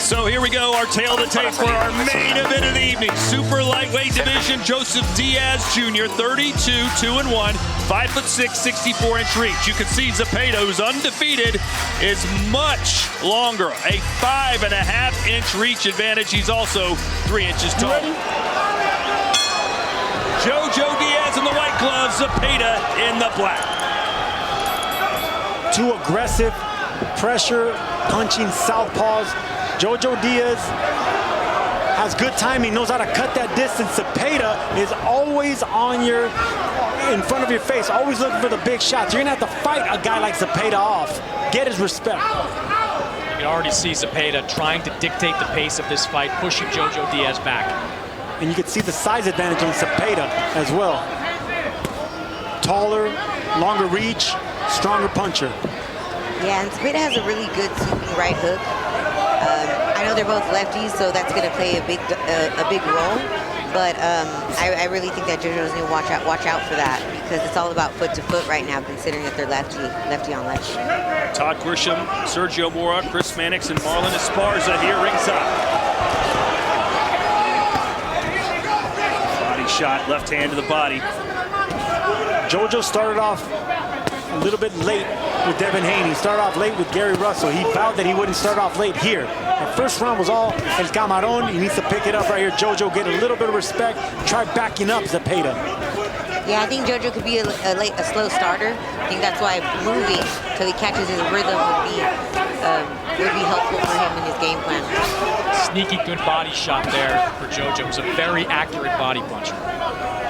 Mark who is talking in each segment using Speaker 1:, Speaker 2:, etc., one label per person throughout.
Speaker 1: So here we go, our tail to tape for our main event of the evening. Super lightweight division, Joseph Diaz Jr., 32, 2-1, 5'6", 64-inch reach. You can see Zepeda, who's undefeated, is much longer, a 5.5-inch reach advantage. He's also 3 inches tall. JoJo Diaz in the white gloves, Zepeda in the black.
Speaker 2: Two aggressive, pressure, punching southpaws. JoJo Diaz has good timing, knows how to cut that distance. Zepeda is always in front of your face, always looking for the big shots. You're gonna have to fight a guy like Zepeda off. Get his respect.
Speaker 3: You can already see Zepeda trying to dictate the pace of this fight, pushing JoJo Diaz back.
Speaker 2: And you can see the size advantage on Zepeda as well. Taller, longer reach, stronger puncher.
Speaker 4: Yeah, and Zepeda has a really good sweeping right hook. I know they're both lefties, so that's going to play a big role. But I really think that JoJo's going to watch out for that, because it's all about foot to foot right now, considering that they're lefty on lefty.
Speaker 1: Todd Grisham, Sergio Mora, Chris Mannix, and Marlon Esparza here ringside. Body shot, left hand to the body.
Speaker 2: JoJo started off a little bit late with Devin Haney. He started off late with Gary Russell. He vowed that he wouldn't start off late here. The first round was all El Camarón. He needs to pick it up right here. JoJo, get a little bit of respect. Try backing up Zepeda.
Speaker 4: Yeah, I think JoJo could be a slow starter. I think that's why moving till he catches his rhythm would be helpful for him in his game plan.
Speaker 3: Sneaky good body shot there for JoJo. It was a very accurate body puncher.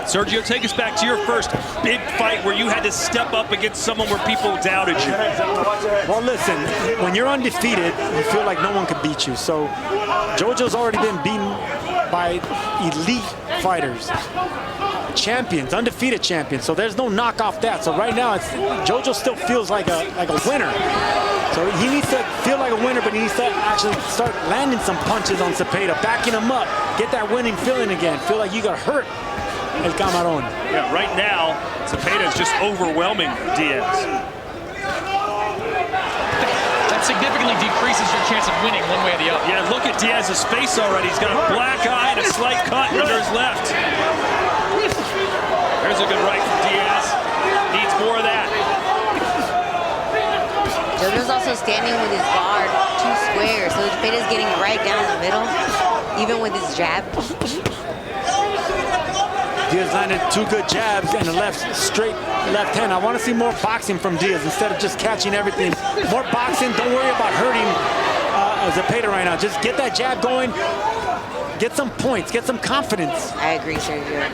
Speaker 1: Sergio, take us back to your first big fight where you had to step up against someone where people doubted you.
Speaker 2: Well, listen, when you're undefeated, you feel like no one can beat you. So JoJo's already been beaten by elite fighters, champions, undefeated champions. So there's no knock off that. So right now, JoJo still feels like a winner. So he needs to feel like a winner, but he needs to actually start landing some punches on Zepeda, backing him up, get that winning feeling again. Feel like you got hurt. El Camarón.
Speaker 1: Yeah, right now, Zepeda is just overwhelming Diaz.
Speaker 3: That significantly decreases your chance of winning one way or the other.
Speaker 1: Yeah, look at Diaz's face already. He's got a black eye and a slight cut under his left. There's a good right from Diaz. Needs more of that.
Speaker 4: JoJo's also standing with his guard too square, so Zepeda's getting right down the middle, even with his jab.
Speaker 2: Diaz landed two good jabs and a straight left hand. I want to see more boxing from Diaz instead of just catching everything. More boxing. Don't worry about hurting Zepeda right now. Just get that jab going. Get some points. Get some confidence.
Speaker 4: I agree, Sergio.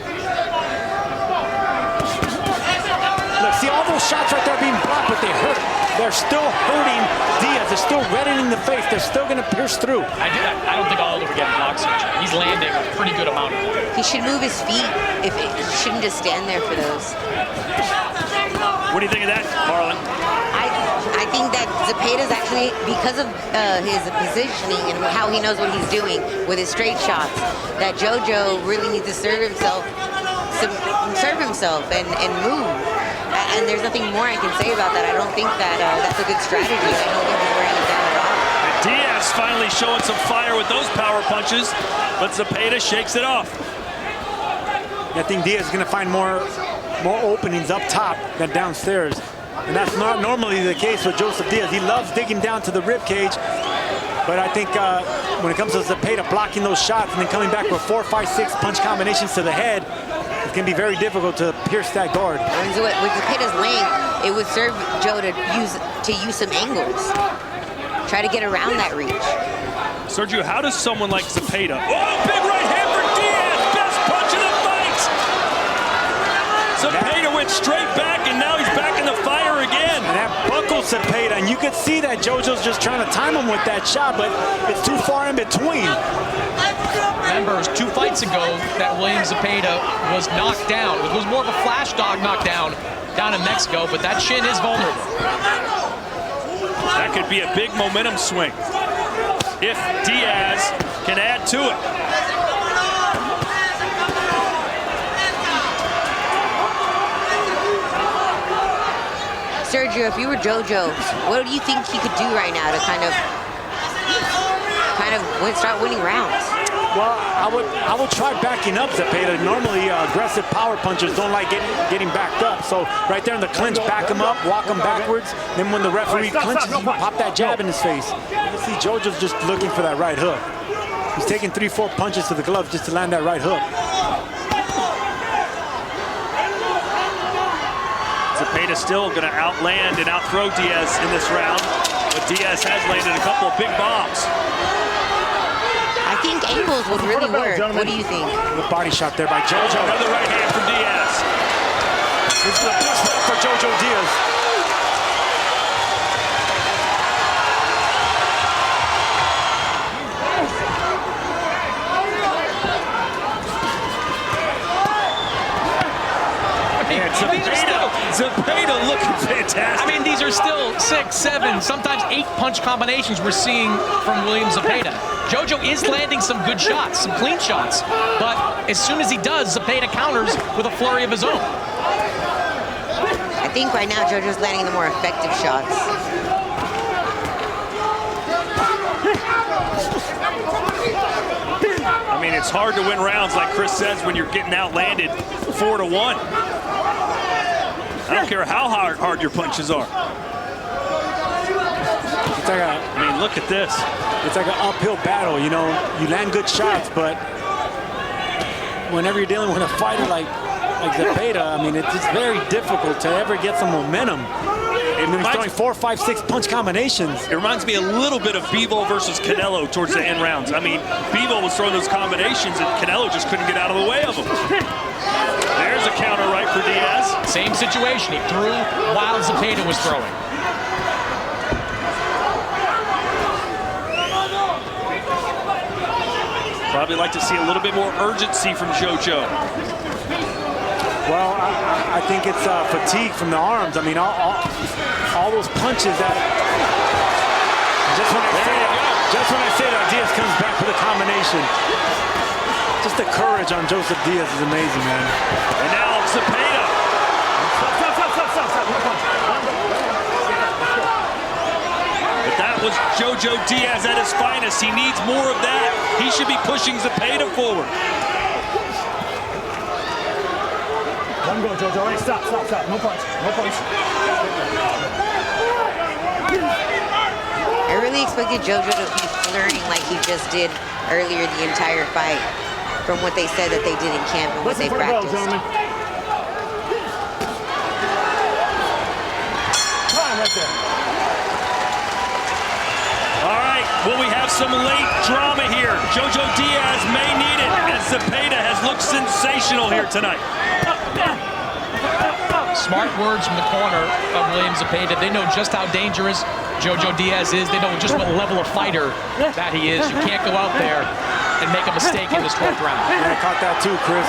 Speaker 2: Look, see all those shots right there being blocked, but they hurt. They're still hurting Diaz. They're still reddening the face. They're still going to pierce through.
Speaker 3: I don't think all of them are getting blocked, Sergio. He's landing a pretty good amount of them.
Speaker 4: He should move his feet. He shouldn't just stand there for those.
Speaker 1: What do you think of that, Marlon?
Speaker 4: I think that Zepeda's actually, because of his positioning and how he knows what he's doing with his straight shots, that JoJo really needs to serve himself and move. And there's nothing more I can say about that. I don't think that that's a good strategy. I don't think he's wearing it down at all.
Speaker 1: And Diaz finally showing some fire with those power punches, but Zepeda shakes it off.
Speaker 2: I think Diaz is going to find more openings up top than downstairs. And that's not normally the case with Joseph Diaz. He loves digging down to the rib cage. But I think when it comes to Zepeda blocking those shots and then coming back with 4, 5, 6 punch combinations to the head, it's going to be very difficult to pierce that guard.
Speaker 4: With Zepeda's length, it would serve Joe to use some angles. Try to get around that reach.
Speaker 1: Sergio, how does someone like Zepeda... Oh, big right hand for Diaz! Best punch of the fight! Zepeda went straight back, and now he's back in the fire again.
Speaker 2: And that buckled Zepeda, and you could see that JoJo's just trying to time him with that shot, but it's too far in between.
Speaker 3: Remember, it was 2 fights ago that William Zepeda was knocked down. It was more of a flash dog knockdown down in Mexico, but that shin is vulnerable.
Speaker 1: That could be a big momentum swing if Diaz can add to it.
Speaker 4: Sergio, if you were JoJo, what do you think he could do right now to kind of start winning rounds.
Speaker 2: Well, I would try backing up Zepeda. Normally, aggressive power punchers don't like getting backed up. So right there in the clinch, back him up, walk him backwards. Then when the referee clinches, you pop that jab in his face. You see JoJo's just looking for that right hook. He's taking 3-4 punches to the glove just to land that right hook.
Speaker 1: Zepeda still going to outland and outthrow Diaz in this round, but Diaz has landed a couple of big bombs.
Speaker 4: I think angles would really work. What do you think?
Speaker 2: The body shot there by JoJo.
Speaker 1: Another right hand from Diaz.
Speaker 2: This is the best round for JoJo Diaz.
Speaker 1: Zepeda looking fantastic.
Speaker 3: I mean, these are still 6, 7, sometimes 8 punch combinations we're seeing from William Zepeda. JoJo is landing some good shots, some clean shots, but as soon as he does, Zepeda counters with a flurry of his own.
Speaker 4: I think right now JoJo's landing the more effective shots.
Speaker 1: I mean, it's hard to win rounds, like Chris says, when you're getting outlanded 4-1. I don't care how hard your punches are.
Speaker 2: It's like
Speaker 1: I mean, look at this.
Speaker 2: It's like an uphill battle, you know. You land good shots, but whenever you're dealing with a fighter like Zepeda, I mean, it's very difficult to ever get some momentum. He's throwing 4, 5, 6 punch combinations.
Speaker 1: It reminds me a little bit of Bivol versus Canelo towards the end rounds. I mean, Bivol was throwing those combinations, and Canelo just couldn't get out of the way of them. There's a counter right for Diaz.
Speaker 3: Same situation. He threw while Zepeda was throwing.
Speaker 1: Probably like to see a little bit more urgency from JoJo.
Speaker 2: Well, I think it's fatigue from the arms. I mean, all those punches that... Just when I say that, Diaz comes back with a combination. Just the courage on Joseph Diaz is amazing, man.
Speaker 1: And now Zepeda. But that was JoJo Diaz at his finest. He needs more of that. He should be pushing Zepeda forward.
Speaker 5: One go, JoJo. Hey, stop. No punch.
Speaker 4: I really expected JoJo to be flirting like he just did earlier the entire fight, from what they said that they did in camp and what they practiced.
Speaker 5: Time right there.
Speaker 1: All right, will we have some late drama here? JoJo Diaz may need it, as Zepeda has looked sensational here tonight.
Speaker 3: Smart words from the corner of William Zepeda. They know just how dangerous JoJo Diaz is. They know just what level of fighter that he is. You can't go out there and make a mistake in this 12th round.
Speaker 2: Yeah, I caught that too, Chris.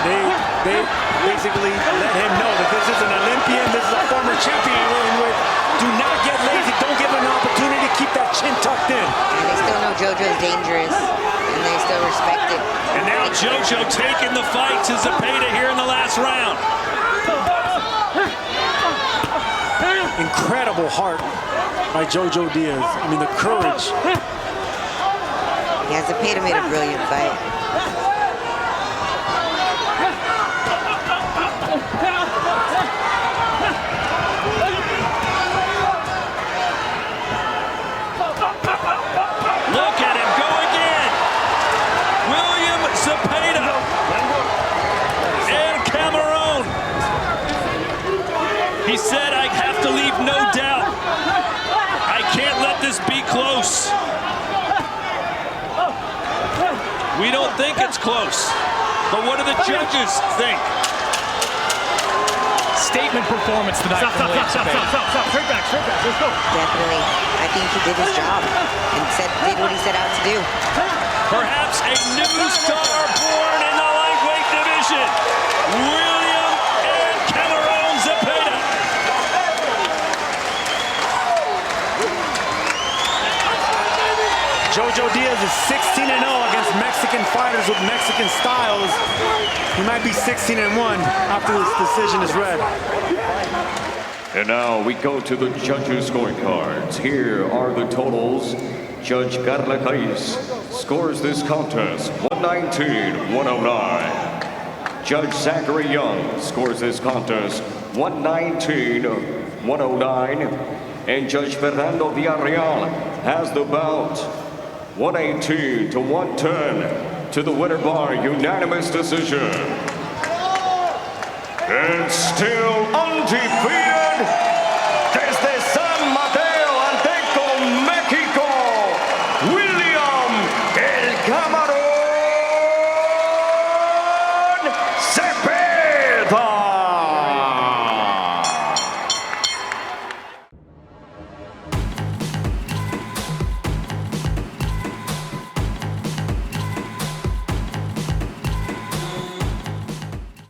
Speaker 2: They basically let him know that this is an Olympian, this is a former champion you're working with. Do not get lazy. Don't give him an opportunity to keep that chin tucked in.
Speaker 4: And they still know JoJo's dangerous, and they still respect it.
Speaker 1: And now JoJo taking the fight to Zepeda here in the last round.
Speaker 2: Incredible heart by JoJo Diaz. I mean, the courage.
Speaker 4: Yeah, Zepeda made a brilliant fight.
Speaker 1: Look at him go again. William Zepeda and Cameron. He said, I have to leave no doubt. I can't let this be close. We don't think it's close. But what do the judges think?
Speaker 3: Statement performance tonight from William Zepeda.
Speaker 5: Stop. Straight back. Let's go.
Speaker 4: Definitely. I think he did his job and did what he set out to do.
Speaker 1: Perhaps a new star born in the lightweight division. William and Cameron Zepeda.
Speaker 2: JoJo Diaz is 16-0 against Mexican fighters with Mexican styles. He might be 16-1 after this decision is read.
Speaker 6: And now we go to the judges' scorecards. Here are the totals. Judge Carla Cais scores this contest 119-109. Judge Zachary Young scores this contest 119-109. And Judge Fernando Villarreal has the bout 118-110 to the winner by unanimous decision. And still undefeated,